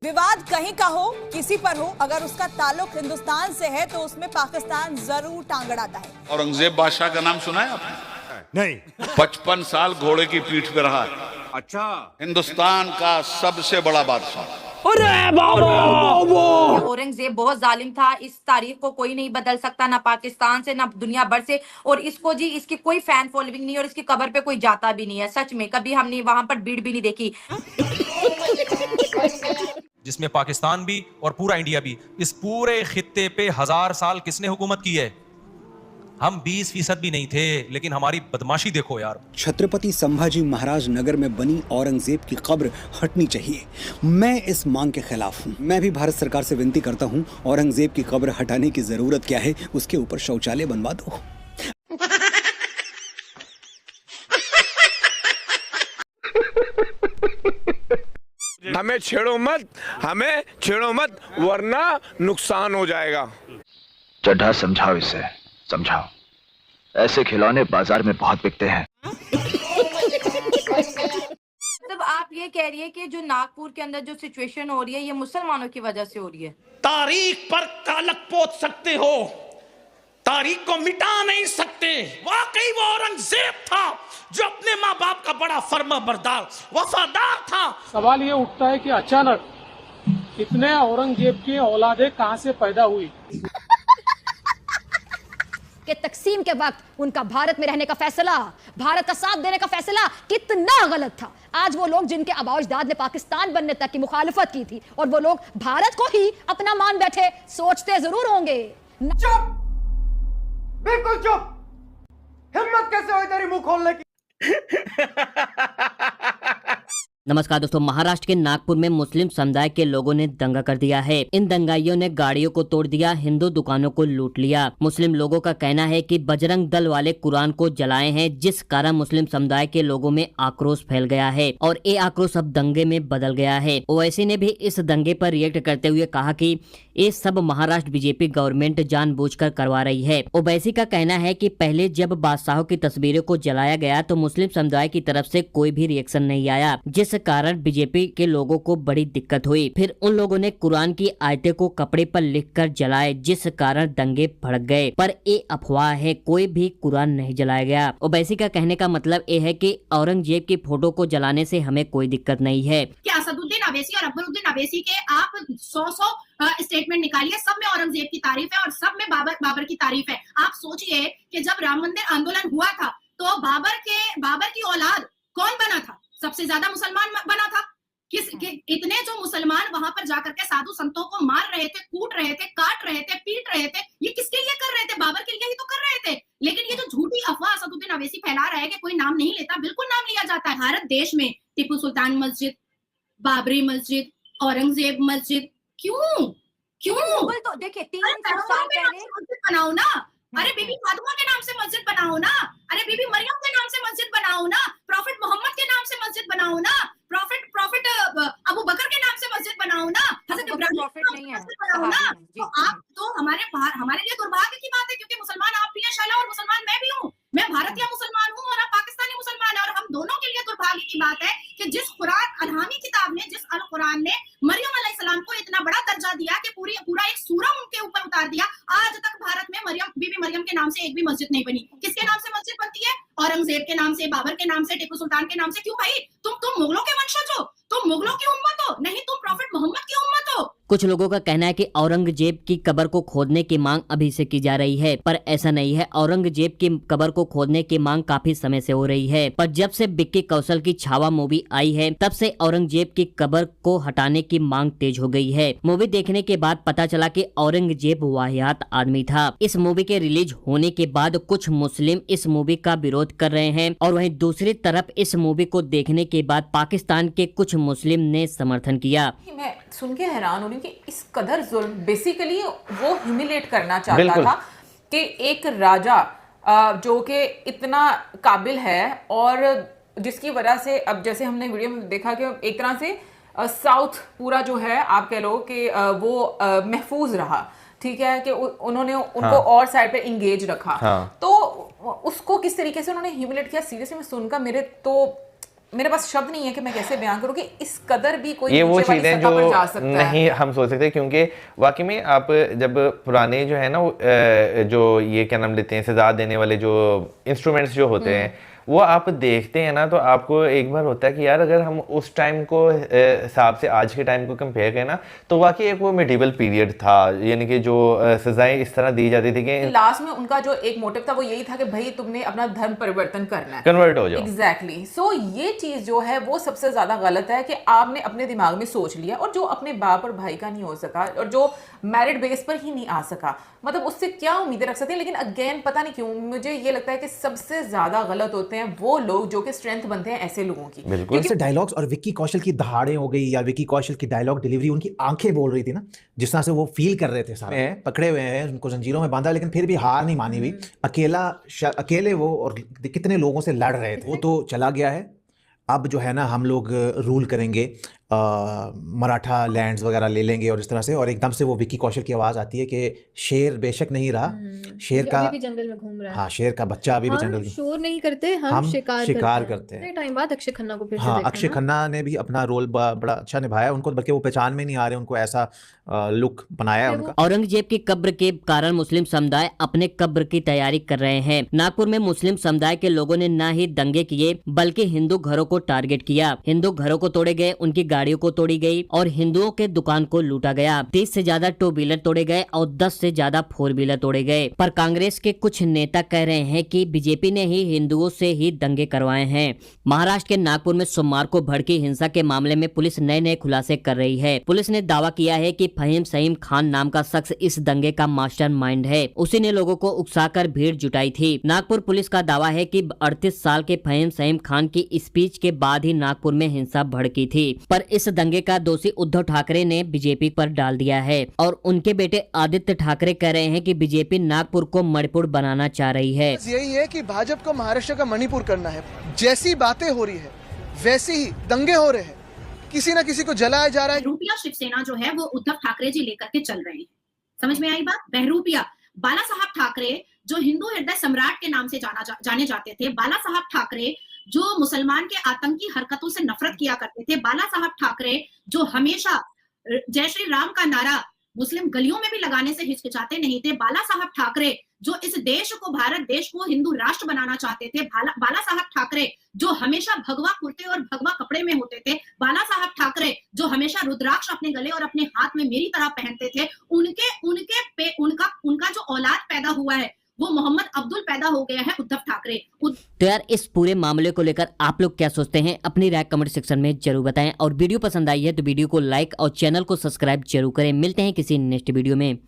विवाद कहीं का हो, किसी पर हो, अगर उसका ताल्लुक हिंदुस्तान से है तो उसमें पाकिस्तान जरूर टांग अड़ाता है। औरंगजेब बादशाह का नाम सुना है आपने? नहीं। 55 साल घोड़े की पीठ पे रहा है। अच्छा। हिंदुस्तान का सबसे बड़ा बादशाह। औरंगजेब बहुत जालिम था। इस तारीख को कोई नहीं बदल सकता, ना पाकिस्तान से ना दुनिया भर से। और इसको जी इसकी कोई फैन फॉलोइंग नहीं और इसकी कब्र पे कोई जाता भी नहीं है। सच में कभी हमने वहां पर भीड़ भी नहीं देखी। जिसमें पाकिस्तान भी और पूरा इंडिया भी, इस पूरे खित्ते पे 1000 साल किसने हुकूमत की है? हम 20% भी नहीं थे, लेकिन हमारी बदमाशी देखो यार। छत्रपति संभाजी महाराज नगर में बनी औरंगजेब की कब्र हटनी चाहिए। मैं इस मांग के खिलाफ हूँ। मैं भी भारत सरकार से विनती करता हूँ, औरंगजेब की कब्र हटाने की जरूरत क्या है, उसके ऊपर शौचालय बनवा दो। हमें छेड़ो मत वरना नुकसान हो जाएगा। चड्ढा समझाओ इसे, समझाओ। ऐसे खिलौने बाजार में बहुत बिकते हैं। तब आप ये कह रही है कि जो नागपुर के अंदर जो सिचुएशन हो रही है ये मुसलमानों की वजह से हो रही है। तारीख पर कालक पोत सकते हो, तारीख को मिटा नहीं सकते। वाकई वो औरंगजेब था जो अपने माँ बाप का बड़ा फर्माबरदार वफादार था। सवाल ये उठता है कि अचानक इतने औरंगजेब की औलादें कहां से पैदा हुई? कि तकसीम के वक्त उनका भारत में रहने का फैसला, भारत का साथ देने का फैसला कितना गलत था। आज वो लोग जिनके आबाओ अजदाद ने पाकिस्तान बनने तक की मुखालफत की थी और वो लोग भारत को ही अपना मान बैठे, सोचते जरूर होंगे। चुप, बिल्कुल चुप। हिम्मत कैसे हुई तेरी मुंह खोलने की? नमस्कार दोस्तों, महाराष्ट्र के नागपुर में मुस्लिम समुदाय के लोगों ने दंगा कर दिया है। इन दंगाइयों ने गाड़ियों को तोड़ दिया, हिंदू दुकानों को लूट लिया। मुस्लिम लोगों का कहना है कि बजरंग दल वाले कुरान को जलाए हैं, जिस कारण मुस्लिम समुदाय के लोगों में आक्रोश फैल गया है और ये आक्रोश अब दंगे में बदल गया है। ओवैसी ने भी इस दंगे पर रिएक्ट करते हुए कहा कि ये सब महाराष्ट्र बीजेपी गवर्नमेंट जानबूझकर करवा रही है। ओवैसी का कहना है कि पहले जब बादशाहों की तस्वीरों को जलाया गया तो मुस्लिम समुदाय की तरफ से कोई भी रिएक्शन नहीं आया, जिस कारण बीजेपी के लोगों को बड़ी दिक्कत हुई। फिर उन लोगों ने कुरान की आयतें को कपड़े पर लिखकर जलाए, जिस कारण दंगे भड़क गए। पर ये अफवाह है, कोई भी कुरान नहीं जलाया गया। ओवैसी का कहने का मतलब ये है कि औरंगजेब की फोटो को जलाने से हमें कोई दिक्कत नहीं है। असदुद्दीन अवैसी और अकबरुद्दीन अवैसी के आप 100 स्टेटमेंट निकालिए, सब में औरंगजेब की तारीफ है और सब में बाबर की तारीफ है। आप सोचिए कि जब राम मंदिर आंदोलन हुआ था तो बाबर की औलाद कौन बना था? सबसे ज्यादा मुसलमान बना था। इतने जो मुसलमान वहां पर जाकर के साधु संतों को मार रहे थे, कूट रहे थे, काट रहे थे, पीट रहे थे, ये किसके लिए कर रहे थे? बाबर के लिए ही तो कर रहे थे। लेकिन ये जो झूठी अफवाह असदुद्दीन अवैसी फैला रहा है कि कोई नाम नहीं लेता, बिल्कुल नाम लिया जाता है। भारत देश में टीपू सुल्तान मस्जिद, बाबरी मस्जिद, औरंगजेब मस्जिद, क्यों तो देखिए 300 साल पहले बनाओ ना। अरे बीबी फातिमा के नाम से मस्जिद बनाओ ना। अरे बीबी मरियम के नाम से मस्जिद बनाओ ना। प्रॉफिट मोहम्मद के नाम से मस्जिद बनाओ ना। प्रॉफिट अबू बकर के नाम से मस्जिद बनाओ ना। हजरत इब्राहिम के नाम से मस्जिद बनाओ ना। तो आप तो हमारे लिए दुर्भाग्य की बात है, क्योंकि मुसलमान आप भी हैं शैला और मुसलमान मैं भी हूँ। मैं भारतीय मुसलमान हूँ और आप पाकिस्तानी मुसलमान है, और हम दोनों के लिए दुर्भाग्य की बात है कि जिस अल्हामी किताब ने, जिस अल कुरान ने मरियम अलैहिस्सलाम को इतना बड़ा दर्जा दिया कि पूरा एक सूरा उनके ऊपर उतार दिया, आज तक भारत में बीबी मरियम के नाम से एक भी मस्जिद नहीं बनी। किसके नाम से मस्जिद बनती है? औरंगजेब के नाम से, बाबर के नाम से, टीपू सुल्तान के नाम से। क्यों भाई? तुम मुगलों के वंशज हो, तुम मुगलों की उम्मत हो, नहीं तुम प्रॉफिट मोहम्मद की उम्मत हो। कुछ लोगों का कहना है कि औरंगजेब की कब्र को खोदने की मांग अभी से की जा रही है, पर ऐसा नहीं है। औरंगजेब की कब्र को खोदने की मांग काफी समय से हो रही है, पर जब से विक्की कौशल की छावा मूवी आई है तब से औरंगजेब की कब्र को हटाने की मांग तेज हो गई है। मूवी देखने के बाद पता चला कि औरंगजेब वाहियात आदमी था। इस मूवी के रिलीज होने के बाद कुछ मुस्लिम इस मूवी का विरोध कर रहे हैं और वहीं दूसरी तरफ इस मूवी को देखने के बाद पाकिस्तान के कुछ मुस्लिम ने समर्थन किया। मैं सुन के हैरान हो रही हूँ कि इस कदर जुल्म, बेसिकली वो ह्यूमिलेट करना चाहता था कि एक राजा जो कि इतना काबिल है और जिसकी वजह से अब जैसे हमने वीडियो में देखा कि एक तरह से साउथ पूरा जो है आप कह लो कि वो महफूज रहा, ठीक है, कि उन्होंने उनको और साइड पे इंगेज रखा। तो उसको किस तरीके से उन्होंने ह्यूमिलेट किया, सीरियसली मैं सुनकर मेरे तो मेरे पास शब्द नहीं है कि मैं कैसे बयान करूं कि इस कदर भी कोई ये वो नीचे वाली चीज़ें सतह पर जा जो सकता है। नहीं हम सोच सकते, क्योंकि वाकई में आप जब पुराने जो है ना जो ये क्या नाम लेते हैं सजा देने वाले जो इंस्ट्रूमेंट्स जो होते हैं वो आप देखते हैं ना, तो आपको एक बार होता है कि यार अगर हम उस टाइम को हिसाब से आज के टाइम को कंपेयर करें ना, तो वाकई एक वो मिडिवल पीरियड था, यानी कि जो सजाएं इस तरह दी जाती थी कि लास्ट में उनका जो एक मोटिव था वो यही था कि भाई तुमने अपना धर्म परिवर्तन करना है, कन्वर्ट हो जाओ। एग्जैक्टली। सो ये चीज जो है वो सबसे ज्यादा गलत है कि आपने अपने दिमाग में सोच लिया, और जो अपने बाप और भाई का नहीं हो सका और जो मैरिट बेस पर ही नहीं आ सका, मतलब उससे क्या उम्मीदें रख सकते हैं। लेकिन अगेन पता नहीं क्यों मुझे ये लगता है कि सबसे ज्यादा गलत होते हैं वो लोग जो कि स्ट्रेंथ बनते हैं ऐसे लोगों की। जैसे डायलॉग्स और विक्की कौशल की दहाड़े हो गई या विक्की कौशल की डायलॉग डिलीवरी, उनकी आंखें बोल रही थी ना, जिस तरह से वो फील कर रहे थे सारे पकड़े हुए हैं, उनको जंजीरों में बांधा, लेकिन फिर भी हार नहीं मानी हुई, अकेले वो और कितने लोगों से लड़ रहे थे। वो तो चला गया है, अब जो है ना हम लोग रूल करेंगे, मराठा लैंड्स वगैरह ले लेंगे और इस तरह से। और एकदम से वो विक्की कौशल की आवाज़ आती है कि शेर बेशक नहीं रहा, शेर का भी जंगल में घूम रहा है। हाँ, शेर का बच्चा अभी भी जंगल में। शोर नहीं करते, हम शिकार करते हैं। टाइम बाद अक्षय खन्ना को फिर से हाँ, देखा अक्षय खन्ना ने भी अपना रोल बड़ा अच्छा निभाया, उनको बल्कि वो पहचान में नहीं आ रहे, उनको ऐसा लुक बनाया उनका। औरंगजेब की कब्र के कारण मुस्लिम समुदाय अपने कब्र की तैयारी कर रहे हैं। नागपुर में मुस्लिम समुदाय के लोगों ने न ही दंगे किए बल्कि हिंदू घरों को टारगेट किया। हिंदू घरों को तोड़े गए, उनकी गाड़ियों को तोड़ी गई और हिंदुओं के दुकान को लूटा गया। 30 से ज्यादा 2 व्हीलर तोड़े गए और 10 से ज्यादा 4 व्हीलर तोड़े गए। पर कांग्रेस के कुछ नेता कह रहे हैं कि बीजेपी ने ही हिंदुओं से ही दंगे करवाए हैं। महाराष्ट्र के नागपुर में सोमवार को भड़की हिंसा के मामले में पुलिस नए नए खुलासे कर रही है। पुलिस ने दावा किया है कि फहीम सईम खान नाम का शख्स इस दंगे का मास्टरमाइंड है। उसी ने लोगों को उकसाकर भीड़ जुटाई थी। नागपुर पुलिस का दावा है कि 38 साल के फहीम सईम खान की स्पीच के बाद ही नागपुर में हिंसा भड़की थी। पर इस दंगे का दोषी उद्धव ठाकरे ने बीजेपी पर डाल दिया है और उनके बेटे आदित्य ठाकरे कह रहे हैं कि बीजेपी नागपुर को मणिपुर बनाना चाह रही है। यही है कि भाजपा को महाराष्ट्र का मणिपुर करना है। जैसी बातें हो रही है वैसे ही दंगे हो रहे हैं, किसी ना किसी को जलाया जा रहा है। बहरूपिया शिवसेना जो है वो उद्धव ठाकरे जी लेकर के चल रहे हैं। समझ में आई बात? बहरूपिया बाला साहब ठाकरे जो हिंदू हृदय सम्राट के नाम से जाने जाते थे, बाला साहब ठाकरे जो मुसलमान के आतंकी हरकतों से नफरत किया करते थे, बाला साहब ठाकरे जो हमेशा जय श्री राम का नारा मुस्लिम गलियों में भी लगाने से हिचकिचाते नहीं थे, बाला साहब ठाकरे जो इस देश को, भारत देश को हिंदू राष्ट्र बनाना चाहते थे, बाला साहब ठाकरे जो हमेशा भगवा कुर्ते और भगवा कपड़े में होते थे, बाला साहब ठाकरे जो हमेशा रुद्राक्ष अपने गले और अपने हाथ में मेरी तरह पहनते थे, उनका जो औलाद पैदा हुआ है वो मोहम्मद अब्दुल पैदा हो गया है उद्धव ठाकरे। तो यार इस पूरे मामले को लेकर आप लोग क्या सोचते हैं, अपनी राय कमेंट सेक्शन में जरूर बताएं। और वीडियो पसंद आई है तो वीडियो को लाइक और चैनल को सब्सक्राइब जरूर करें। मिलते हैं किसी नेक्स्ट वीडियो में।